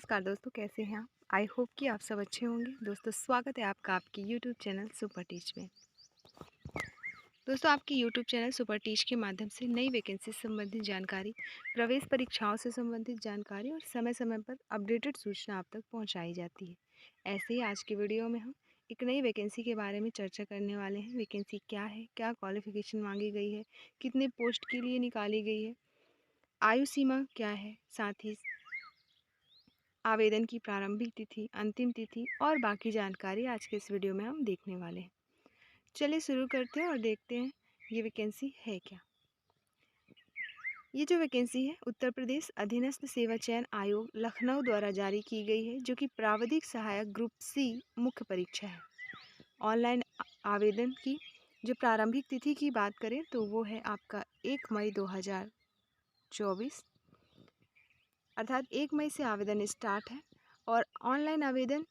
नमस्कार दोस्तों, कैसे हैं आप? आई होप कि आप सब अच्छे होंगे। दोस्तों, स्वागत है आपका आपके यूट्यूब चैनल सुपर टीच में। दोस्तों, आपके यूट्यूब चैनल सुपर टीच के माध्यम से नई वैकेंसी से संबंधित जानकारी, प्रवेश परीक्षाओं से संबंधित जानकारी और समय समय पर अपडेटेड सूचना आप तक पहुंचाई जाती है। ऐसे ही आज की वीडियो में हम एक नई वैकेंसी के बारे में चर्चा करने वाले हैं। वैकेंसी क्या है, क्या क्वालिफिकेशन मांगी गई है, कितने पोस्ट के लिए निकाली गई है, आयु सीमा क्या है, साथ ही आवेदन की प्रारंभिक तिथि, अंतिम तिथि और बाकी जानकारी आज के इस वीडियो में हम देखने वाले हैं। चलिए शुरू करते हैं और देखते हैं ये वैकेंसी है क्या। ये जो वैकेंसी है उत्तर प्रदेश अधीनस्थ सेवा चयन आयोग लखनऊ द्वारा जारी की गई है, जो कि प्राविधिक सहायक ग्रुप सी मुख्य परीक्षा है। ऑनलाइन आवेदन की जो प्रारंभिक तिथि की बात करें तो वो है आपका 1 मई 2024, अर्थात 1 मई से आवेदन स्टार्ट है। और ऑनलाइन आवेदन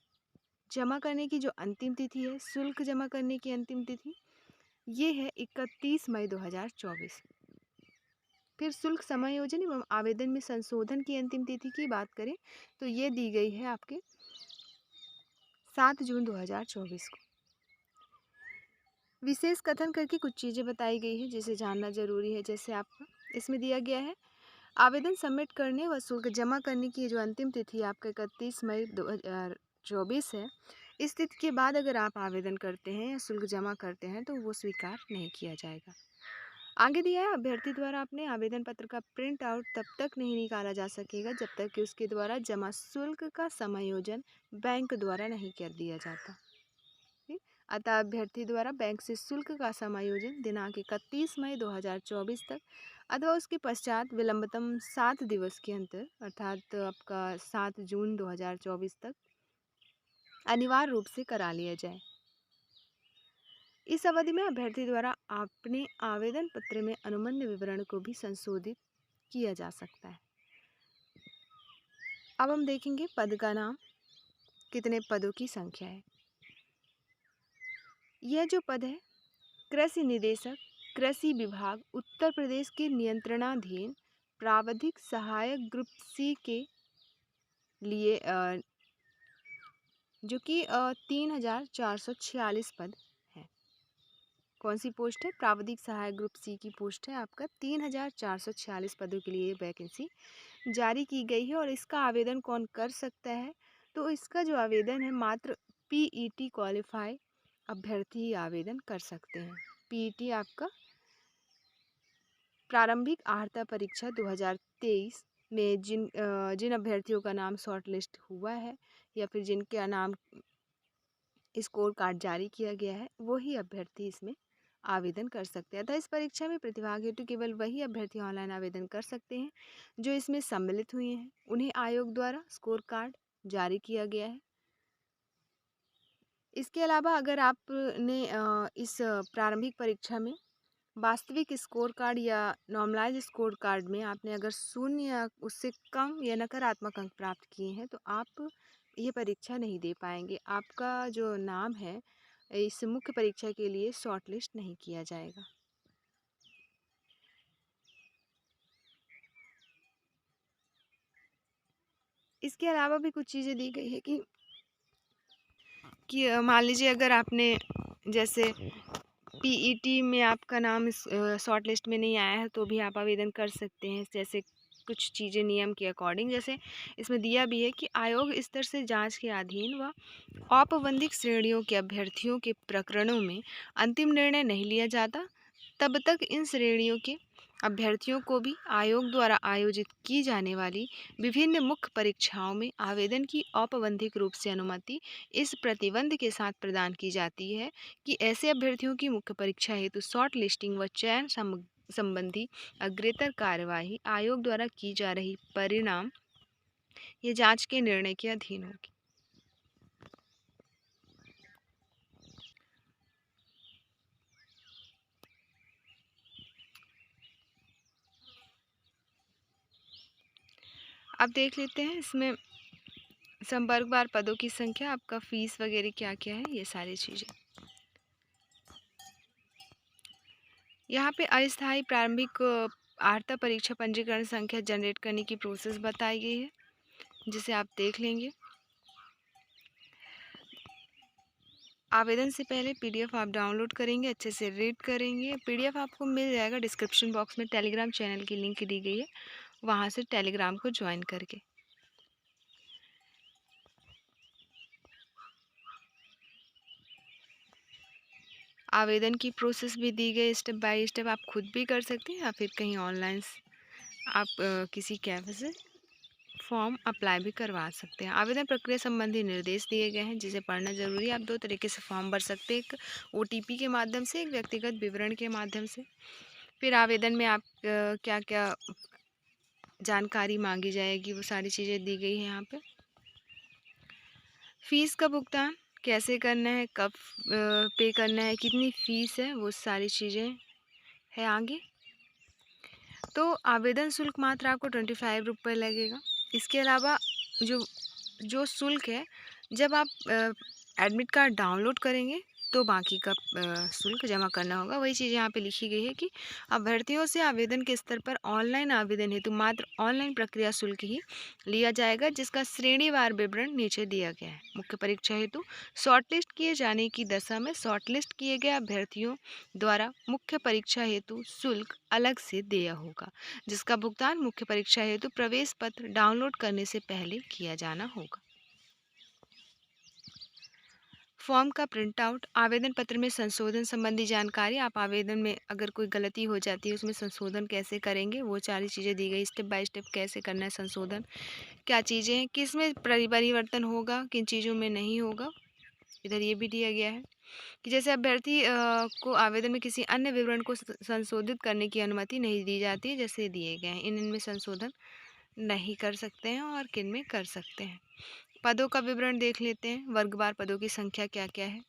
जमा करने की जो अंतिम तिथि है, शुल्क जमा करने की अंतिम तिथि, ये है 31 मई 2024। फिर शुल्क समायोजन एवं आवेदन में संशोधन की अंतिम तिथि की बात करें तो ये दी गई है आपके 7 जून 2024 को। विशेष कथन करके कुछ चीज़ें बताई गई है जिसे जानना जरूरी है। जैसे आपका इसमें दिया गया है, आवेदन सबमिट करने व शुल्क जमा करने की जो अंतिम तिथि आपका 31 मई 2024 है, इस तिथि के बाद अगर आप आवेदन करते हैं या शुल्क जमा करते हैं तो वो स्वीकार नहीं किया जाएगा। आगे दिया है, अभ्यर्थी द्वारा अपने आवेदन पत्र का प्रिंट आउट तब तक नहीं निकाला जा सकेगा जब तक कि उसके द्वारा जमा शुल्क का समायोजन बैंक द्वारा नहीं कर दिया जाता। ठीक? अतः अभ्यर्थी द्वारा बैंक से शुल्क का समायोजन दिनांक 31 मई 2024 तक अथवा उसके पश्चात विलंबतम 7 दिवस के अंतर अर्थात आपका 7 जून 2024 तक अनिवार्य रूप से करा लिया जाए। इस अवधि में अभ्यर्थी द्वारा अपने आवेदन पत्र में अनुबंध विवरण को भी संशोधित किया जा सकता है। अब हम देखेंगे पद का नाम, कितने पदों की संख्या है। यह जो पद है, कृषि निदेशक, कृषि विभाग उत्तर प्रदेश के नियंत्रणाधीन प्राविधिक सहायक ग्रुप सी के लिए जो कि 3446 पद है। कौन सी पोस्ट है? प्राविधिक सहायक ग्रुप सी की पोस्ट है आपका। 3446 पदों के लिए वैकेंसी जारी की गई है। और इसका आवेदन कौन कर सकता है? तो इसका जो आवेदन है मात्र पीईटी क्वालिफाई अभ्यर्थी ही आवेदन कर सकते हैं। पीईटी आपका प्रारंभिक अर्हता परीक्षा 2023 में जिन अभ्यर्थियों का नाम शॉर्ट लिस्ट हुआ है या फिर जिनके नाम स्कोर कार्ड जारी किया गया है, वही अभ्यर्थी इसमें आवेदन कर सकते हैं। अतः इस परीक्षा में प्रतिभाग हेतु केवल वही अभ्यर्थी ऑनलाइन आवेदन कर सकते हैं जो इसमें सम्मिलित हुए हैं। उन्हें आयोग द्वारा स्कोर कार्ड जारी किया गया है। इसके अलावा अगर आपने इस प्रारंभिक परीक्षा में वास्तविक स्कोर कार्ड या नॉर्मलाइज स्कोर कार्ड में आपने अगर 0 या उससे कम या नकारात्मक अंक प्राप्त किए हैं तो आप ये परीक्षा नहीं दे पाएंगे। आपका जो नाम है इस मुख्य परीक्षा के लिए शॉर्ट लिस्ट नहीं किया जाएगा। इसके अलावा भी कुछ चीज़ें दी गई है कि मान लीजिए अगर आपने जैसे पीईटी में आपका नाम इस शॉर्ट लिस्ट में नहीं आया है तो भी आप आवेदन कर सकते हैं। जैसे कुछ चीज़ें नियम के अकॉर्डिंग, जैसे इसमें दिया भी है कि आयोग स्तर से जांच के अधीन व औपबंधिक श्रेणियों के अभ्यर्थियों के प्रकरणों में अंतिम निर्णय नहीं लिया जाता, तब तक इन श्रेणियों के अभ्यर्थियों को भी आयोग द्वारा आयोजित की जाने वाली विभिन्न मुख्य परीक्षाओं में आवेदन की औपबंधिक रूप से अनुमति इस प्रतिबंध के साथ प्रदान की जाती है कि ऐसे अभ्यर्थियों की मुख्य परीक्षा हेतु शॉर्ट लिस्टिंग व चयन संबंधी अग्रेतर कार्यवाही आयोग द्वारा की जा रही परिणाम ये जांच के निर्णय के अधीन होगी। अब देख लेते हैं इसमें संपर्कवार पदों की संख्या, आपका फीस वगैरह क्या क्या है, ये सारी चीज़ें। यहाँ पे अस्थायी प्रारंभिक अर्हता परीक्षा पंजीकरण संख्या जनरेट करने की प्रोसेस बताई गई है। जिसे आप देख लेंगे। आवेदन से पहले पीडीएफ आप डाउनलोड करेंगे, अच्छे से रीड करेंगे। पीडीएफ आपको मिल जाएगा डिस्क्रिप्शन बॉक्स में, टेलीग्राम चैनल की लिंक दी गई है, वहाँ से टेलीग्राम को ज्वाइन करके। आवेदन की प्रोसेस भी दी गई स्टेप बाय स्टेप, आप खुद भी कर सकते हैं या फिर कहीं ऑनलाइन आप किसी कैफे से फॉर्म अप्लाई भी करवा सकते हैं। आवेदन प्रक्रिया संबंधी निर्देश दिए गए हैं जिसे पढ़ना जरूरी है। आप दो तरीके से फॉर्म भर सकते हैं, एक ओटीपी के माध्यम से, एक व्यक्तिगत विवरण के माध्यम से। फिर आवेदन में आप क्या क्या जानकारी मांगी जाएगी वो सारी चीज़ें दी गई है यहाँ पे। फीस का भुगतान कैसे करना है, कब पे करना है, कितनी फ़ीस है, वो सारी चीज़ें है आगे। तो आवेदन शुल्क मात्र आपको 25 रुपये लगेगा। इसके अलावा जो जो शुल्क है, जब आप एडमिट कार्ड डाउनलोड करेंगे तो बाकी का शुल्क जमा करना होगा। वही चीज़ यहाँ पे लिखी गई है कि अभ्यर्थियों से आवेदन के स्तर पर ऑनलाइन आवेदन हेतु मात्र ऑनलाइन प्रक्रिया शुल्क ही लिया जाएगा, जिसका श्रेणीवार विवरण नीचे दिया गया है। मुख्य परीक्षा हेतु शॉर्टलिस्ट किए जाने की दशा में शॉर्टलिस्ट किए गए अभ्यर्थियों द्वारा मुख्य परीक्षा हेतु शुल्क अलग से देय होगा, जिसका भुगतान मुख्य परीक्षा हेतु प्रवेश पत्र डाउनलोड करने से पहले किया जाना होगा। फॉर्म का प्रिंट आउट, आवेदन पत्र में संशोधन संबंधी जानकारी, आप आवेदन में अगर कोई गलती हो जाती है उसमें संशोधन कैसे करेंगे वो सारी चीज़ें दी गई, स्टेप बाय स्टेप कैसे करना है संशोधन, क्या चीज़ें हैं, किस में परिवर्तन होगा, किन चीज़ों में नहीं होगा। इधर ये भी दिया गया है कि जैसे अभ्यर्थी को आवेदन में किसी अन्य विवरण को संशोधित करने की अनुमति नहीं दी जाती, जैसे दिए गए हैं इनमें संशोधन नहीं कर सकते हैं और किन में कर सकते हैं। पदों का विवरण देख लेते हैं, वर्गवार पदों की संख्या क्या क्या है।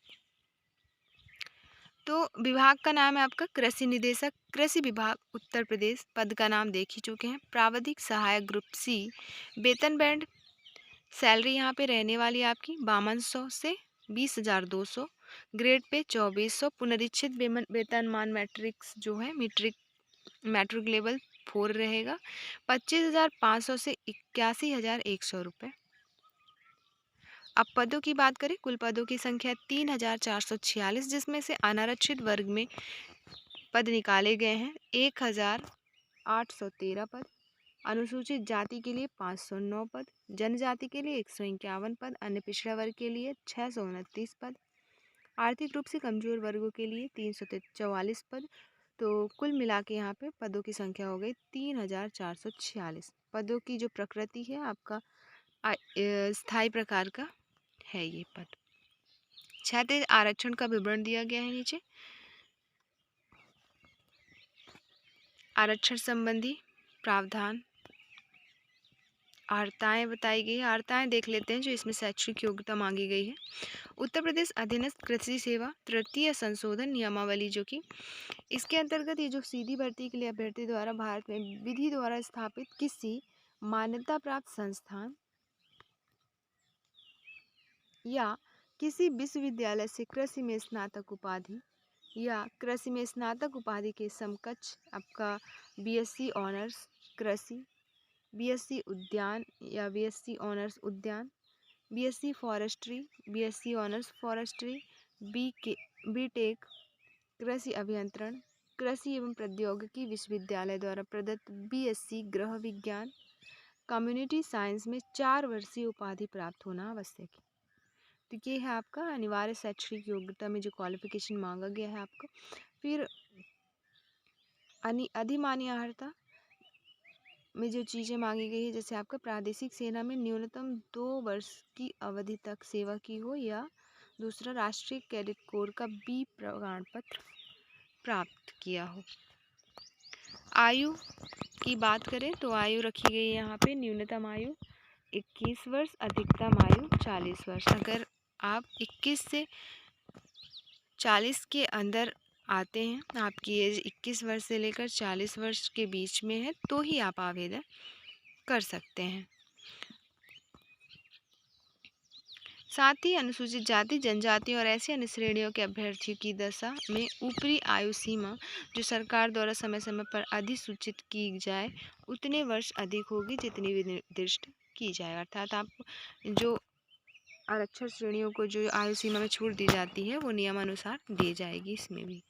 तो विभाग का नाम है आपका कृषि निदेशक, कृषि विभाग उत्तर प्रदेश। पद का नाम देख ही चुके हैं, प्राविधिक सहायक ग्रुप सी। वेतन बैंड, सैलरी यहाँ पे रहने वाली है आपकी 5200 से 20,200, ग्रेड पे 2400, पुनरीक्षित वेतनमान मैट्रिक्स जो है मैट्रिक लेवल 4 रहेगा, 25,500 से 81,100 रुपये। अब पदों की बात करें, कुल पदों की संख्या 3,446, जिसमें से अनारक्षित वर्ग में पद निकाले गए हैं 1,813 पद, अनुसूचित जाति के लिए 509 पद, जनजाति के लिए 151 पद, अन्य पिछड़ा वर्ग के लिए 629 पद, आर्थिक रूप से कमजोर वर्गों के लिए 344 पद। तो कुल मिला के यहाँ पे पदों की संख्या हो गई 3,446। पदों की जो प्रकृति है आपका स्थायी प्रकार का है ये पद। क्षैतिज आरक्षण का विवरण दिया गया है नीचे। आरक्षण संबंधी प्रावधान, अर्हताएं बताई गई है। अर्हताएं देख लेते हैं जो इसमें शैक्षिक योग्यता मांगी गई है। उत्तर प्रदेश अधीनस्थ कृषि सेवा तृतीय संशोधन नियमावली, जो कि इसके अंतर्गत ये जो सीधी भर्ती के लिए अभ्यर्थी द्वारा भारत में विधि द्वारा स्थापित किसी मान्यता प्राप्त संस्थान या किसी विश्वविद्यालय से कृषि में स्नातक उपाधि या कृषि में स्नातक उपाधि के समकक्ष आपका बीएससी ऑनर्स कृषि, बीएससी उद्यान या बीएससी ऑनर्स उद्यान, BSc forestry, BSc honours forestry, BTech कृषि अभियंत्रण, कृषि एवं प्रौद्योगिकी विश्वविद्यालय द्वारा प्रदत्त बीएससी गृह विज्ञान, कम्युनिटी साइंस में 4 वर्षीय उपाधि प्राप्त होना आवश्यक है। तो ये है आपका अनिवार्य शैक्षणिक योग्यता में जो क्वालिफिकेशन मांगा गया है आपका। फिर अधिमान्य अर्हता में जो चीज़ें मांगी गई है, जैसे आपका प्रादेशिक सेना में न्यूनतम 2 वर्ष की अवधि तक सेवा की हो, या दूसरा राष्ट्रीय कैडेट कोर का बी प्रमाण पत्र प्राप्त किया हो। आयु की बात करें तो आयु रखी गई है यहाँ पे, न्यूनतम आयु 21 वर्ष, अधिकतम आयु 40 वर्ष। अगर आप 21 से 40 के अंदर आते हैं, आपकी एज 21 वर्ष से लेकर 40 वर्ष के बीच में है, तो ही आप आवेदन कर सकते हैं। साथ ही अनुसूचित जाति, जनजाति और ऐसी अन्य श्रेणियों के अभ्यर्थियों की दशा में ऊपरी आयु सीमा जो सरकार द्वारा समय समय पर अधिसूचित की जाए उतने वर्ष अधिक होगी जितनी निर्दिष्ट की जाए, अर्थात आप जो आरक्षण श्रेणियों को जो आयु सीमा में छूट दी जाती है वो नियमानुसार दी जाएगी इसमें भी।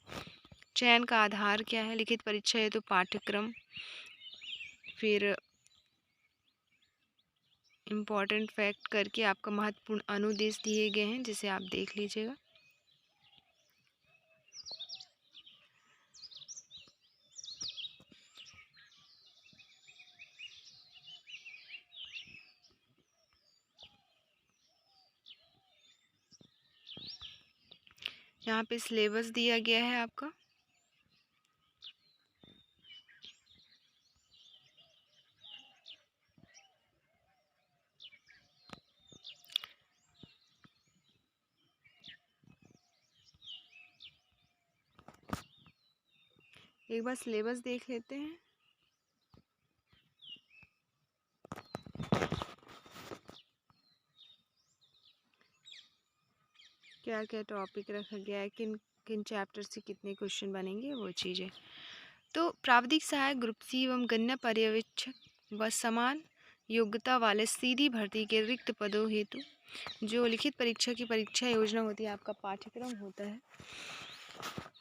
चयन का आधार क्या है? लिखित परीक्षा है तो पाठ्यक्रम, फिर इम्पॉर्टेंट फैक्ट करके आपका महत्वपूर्ण अनुदेश दिए गए हैं जिसे आप देख लीजिएगा। यहाँ पे सिलेबस दिया गया है आपका। एक बार सिलेबस देख लेते हैं। क्या क्या टॉपिक रखा गया है, किन किन चैप्टर से कितने क्वेश्चन बनेंगे, वो चीज़ें। तो प्राविधिक सहायक ग्रुप सी एवं गणना पर्यवेक्षक व समान योग्यता वाले सीधी भर्ती के रिक्त पदों हेतु जो लिखित परीक्षा की परीक्षा योजना होती है, आपका पाठ्यक्रम होता है,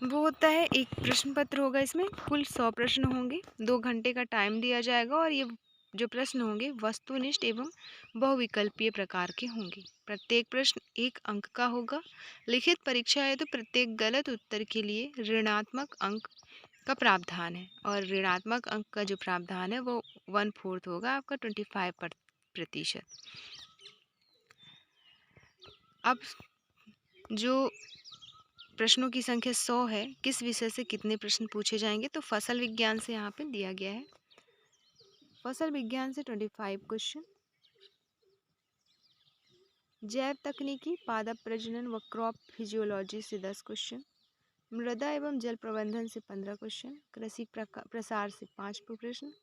वो होता है एक प्रश्न पत्र होगा। इसमें कुल 100 प्रश्न होंगे, 2 घंटे का टाइम दिया जाएगा और ये जो प्रश्न होंगे वस्तुनिष्ठ एवं बहुविकल्पीय प्रकार के होंगे। प्रत्येक प्रश्न 1 अंक का होगा। लिखित परीक्षा है तो प्रत्येक गलत उत्तर के लिए ऋणात्मक अंक का प्रावधान है और ऋणात्मक अंक का जो प्रावधान है वो 1/4 होगा आपका 25%। अब जो प्रश्नों की संख्या 100 है, किस विषय से कितने प्रश्न पूछे जाएंगे, तो फसल विज्ञान से यहाँ पे दिया गया है। फसल विज्ञान से 25 क्वेश्चन, जैव तकनीकी, पादप प्रजनन व क्रॉप फिजियोलॉजी से 10 क्वेश्चन, मृदा एवं जल प्रबंधन से 15 क्वेश्चन, कृषि प्रसार से 5 प्रश्न,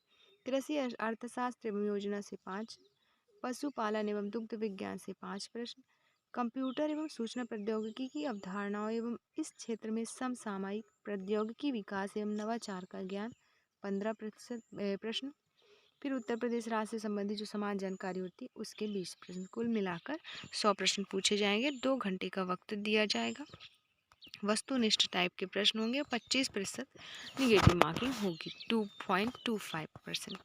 कृषि अर्थशास्त्र एवं योजना से 5, पशुपालन एवं दुग्ध विज्ञान से 5 प्रश्न, कंप्यूटर एवं सूचना प्रौद्योगिकी की अवधारणाओं एवं इस क्षेत्र में समसामयिक प्रौद्योगिकी विकास एवं नवाचार का ज्ञान 15% प्रश्न, फिर उत्तर प्रदेश राज्य से संबंधित जो समान जानकारी होती है उसके 20 प्रश्न। कुल मिलाकर 100 प्रश्न पूछे जाएंगे। 2 घंटे का वक्त दिया जाएगा। वस्तुनिष्ठ टाइप के प्रश्न होंगे। 25% निगेटिव मार्किंग होगी, 2.25%।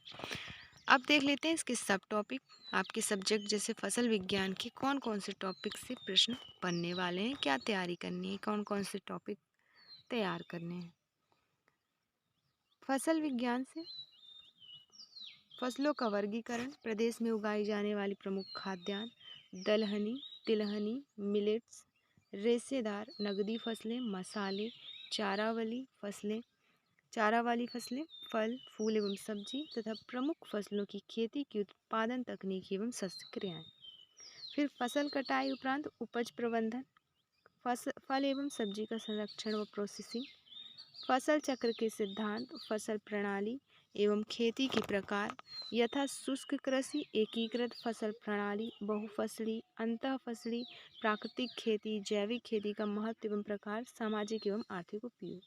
अब देख लेते हैं इसके सब टॉपिक। आपके सब्जेक्ट जैसे फसल विज्ञान के कौन कौन से टॉपिक से प्रश्न बनने वाले हैं, क्या तैयारी करनी है, कौन कौन से टॉपिक तैयार करने हैं। फसल विज्ञान से फसलों का वर्गीकरण, प्रदेश में उगाई जाने वाली प्रमुख खाद्यान्न, दलहनी, तिलहनी, मिलेट्स, रेशेदार नकदी फसलें, मसाले, चारा वाली फसलें, फल फूल एवं सब्जी तथा प्रमुख फसलों की खेती की उत्पादन तकनीक एवं शस्त्र क्रियाएं। फिर फसल कटाई उपरांत उपज प्रबंधन, फल एवं सब्जी का संरक्षण व प्रोसेसिंग, फसल चक्र के सिद्धांत, फसल प्रणाली एवं खेती के प्रकार यथा शुष्क कृषि, एकीकृत फसल प्रणाली, बहुफसली, अंतः फसली, प्राकृतिक खेती, जैविक खेती का महत्व एवं प्रकार, सामाजिक एवं आर्थिक उपयोग,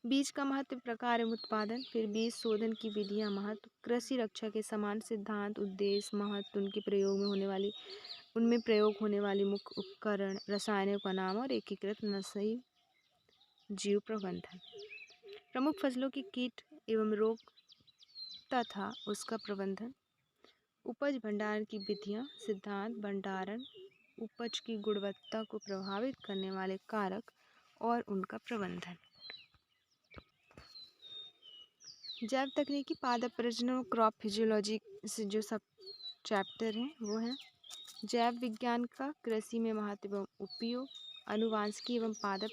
बीज का महत्व, प्रकार एवं उत्पादन, फिर बीज शोधन की विधियां, महत्व, कृषि रक्षा के समान सिद्धांत, उद्देश्य, महत्व, उनमें प्रयोग होने वाली मुख्य उपकरण, रसायनों का नाम और एकीकृत नस्लीय जीव प्रबंधन, प्रमुख फसलों की कीट एवं रोग तथा उसका प्रबंधन, उपज भंडारण की विधियां, सिद्धांत, भंडारण, उपज की गुणवत्ता को प्रभावित करने वाले कारक और उनका प्रबंधन। जैव तकनीकी, पादप प्रजनन और क्रॉप फिजियोलॉजी से जो सब चैप्टर हैं वो हैं। जैव विज्ञान का कृषि में महत्व एवं उपयोग, अनुवांशिकी एवं पादप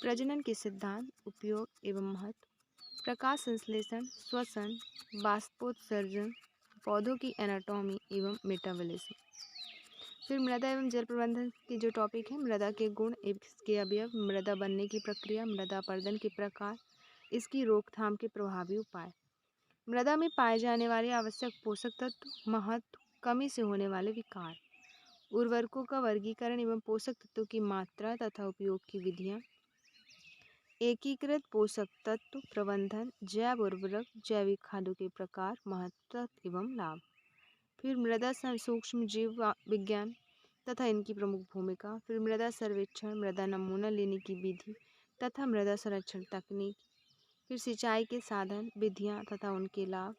प्रजनन के सिद्धांत, उपयोग एवं महत्व, प्रकाश संश्लेषण, श्वसन, बाष्पोत्सर्जन, पौधों की एनाटॉमी एवं मेटाबॉलिज्म। फिर मृदा एवं जल प्रबंधन की जो टॉपिक है, मृदा के गुण, इसके अवयव, मृदा बनने की प्रक्रिया, मृदा अपरदन के प्रकार, इसकी रोकथाम के प्रभावी उपाय, मृदा में पाए जाने वाले आवश्यक पोषक तत्व, महत्व, कमी से होने वाले विकार, उर्वरकों का वर्गीकरण एवं पोषक तत्वों की मात्रा तथा उपयोग की विधियां, एकीकृत पोषक तत्व प्रबंधन, जैव उर्वरक, जैविक खादों के प्रकार, महत्व एवं लाभ, फिर मृदा सूक्ष्म जीव विज्ञान तथा इनकी प्रमुख भूमिका, फिर मृदा सर्वेक्षण, मृदा नमूना लेने की विधि तथा मृदा संरक्षण तकनीक, फिर सिंचाई के साधन, विधियाँ तथा उनके लाभ,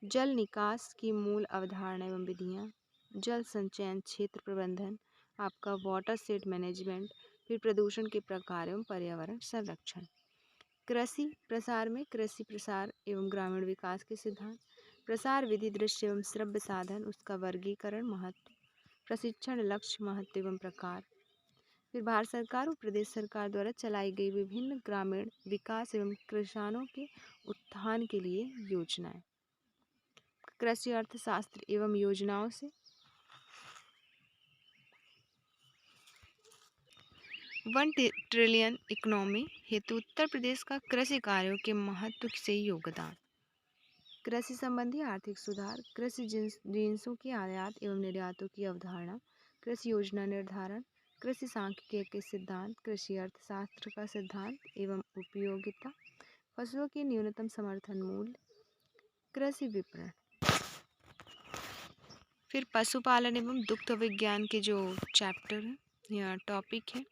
जल निकास की मूल अवधारणा एवं विधियाँ, जल संचयन क्षेत्र प्रबंधन, आपका वाटर सेट मैनेजमेंट, फिर प्रदूषण के प्रकार एवं पर्यावरण संरक्षण। कृषि प्रसार में कृषि प्रसार एवं ग्रामीण विकास के सिद्धांत, प्रसार विधि, दृश्य एवं श्रव्य साधन, उसका वर्गीकरण, महत्व, प्रशिक्षण, लक्ष्य, महत्व एवं प्रकार, फिर भारत सरकार और प्रदेश सरकार द्वारा चलाई गई विभिन्न ग्रामीण विकास एवं किसानों के उत्थान के लिए योजनाएं। कृषि अर्थशास्त्र एवं योजनाओं से 1 ट्रिलियन इकोनॉमी हेतु उत्तर प्रदेश का कृषि कार्यों के महत्व से योगदान, कृषि संबंधी आर्थिक सुधार, कृषि जिन्सों के आयात एवं निर्यातों की अवधारणा, कृषि योजना निर्धारण, कृषि सांख्यिकी के सिद्धांत, कृषि अर्थशास्त्र का सिद्धांत एवं उपयोगिता, फसलों के न्यूनतम समर्थन मूल्य, कृषि विपणन। फिर पशुपालन एवं दुग्ध विज्ञान के जो चैप्टर है या टॉपिक है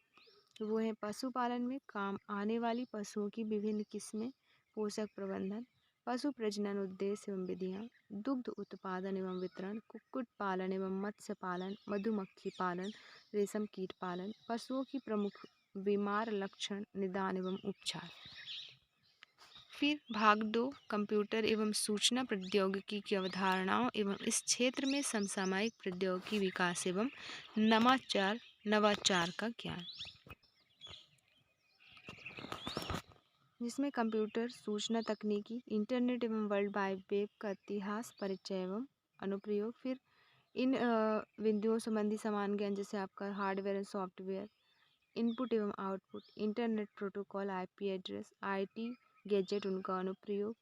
वो है पशुपालन में काम आने वाली पशुओं की विभिन्न किस्में, पोषक प्रबंधन, पशु प्रजनन उद्देश्य एवं विधियाँ, दुग्ध उत्पादन एवं वितरण, कुक्कुट पालन एवं मत्स्य पालन, मधुमक्खी पालन, रेशम कीट पालन, पशुओं की प्रमुख बीमार लक्षण, निदान एवं उपचार। फिर भाग 2 कंप्यूटर एवं सूचना प्रौद्योगिकी की अवधारणाओं एवं इस क्षेत्र में समसामयिक प्रौद्योगिकी विकास एवं नवाचार का ज्ञान, जिसमें कंप्यूटर, सूचना तकनीकी, इंटरनेट एवं वर्ल्ड वाइड वेब का इतिहास, परिचय एवं अनुप्रयोग। फिर इन बिंदुओं संबंधी समान ज्ञान जैसे आपका हार्डवेयर एंड सॉफ्टवेयर, इनपुट एवं output, internet protocol, IP address, IT gadget, उनका अनुप्रयोग,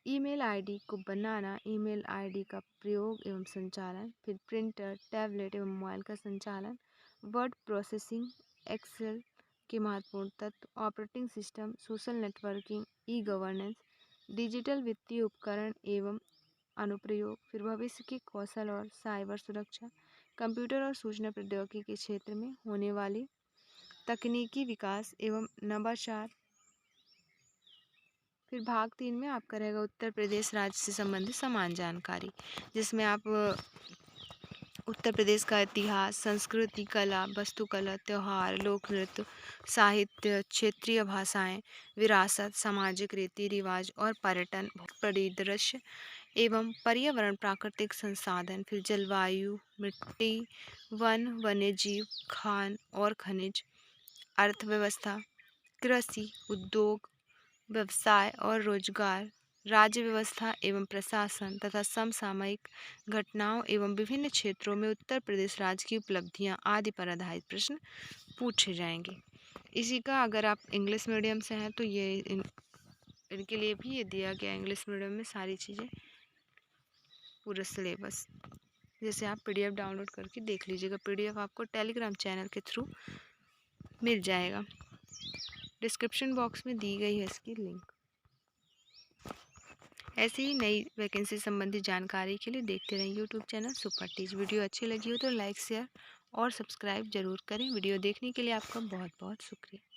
ईमेल आईडी को बनाना, ईमेल आईडी का प्रयोग एवं संचालन, फिर प्रिंटर, टैबलेट एवं मोबाइल का संचालन, वर्ड प्रोसेसिंग, एक्सेल के महत्वपूर्ण तत्व, operating system, social networking, e governance, digital वित्तीय उपकरण एवं अनुप्रयोग, फिर भविष्य के कौशल और साइबर सुरक्षा, कंप्यूटर और सूचना प्रौद्योगिकी के क्षेत्र में होने वाली तकनीकी विकास एवं नवाचार। फिर भाग 3 में आपका रहेगा उत्तर प्रदेश राज्य से संबंधित समान जानकारी, जिसमें आप उत्तर प्रदेश का इतिहास, संस्कृति, कला, वास्तुकला, त्यौहार, लोक नृत्य, साहित्य, क्षेत्रीय भाषाएं, विरासत, सामाजिक रीति रिवाज और पर्यटन परिदृश्य एवं पर्यावरण, प्राकृतिक संसाधन, फिर जलवायु, मिट्टी, वन, वन्यजीव, खान और खनिज, अर्थव्यवस्था, कृषि, उद्योग, व्यवसाय और रोजगार, राज्य व्यवस्था एवं प्रशासन तथा समसामयिक घटनाओं एवं विभिन्न क्षेत्रों में उत्तर प्रदेश राज्य की उपलब्धियां आदि पर आधारित प्रश्न पूछे जाएंगे। इसी का अगर आप इंग्लिश मीडियम से हैं तो ये इनके लिए भी ये दिया गया इंग्लिश मीडियम में सारी चीज़ें, पूरा सिलेबस, जैसे आप पीडीएफ डाउनलोड करके देख लीजिएगा। पीडीएफ आपको टेलीग्राम चैनल के थ्रू मिल जाएगा, डिस्क्रिप्शन बॉक्स में दी गई है इसकी लिंक। ऐसी ही नई वैकेंसी संबंधी जानकारी के लिए देखते रहें YouTube channel super teach. Video अच्छी लगी हो तो लाइक, शेयर और सब्सक्राइब जरूर करें। वीडियो देखने के लिए आपका बहुत बहुत शुक्रिया।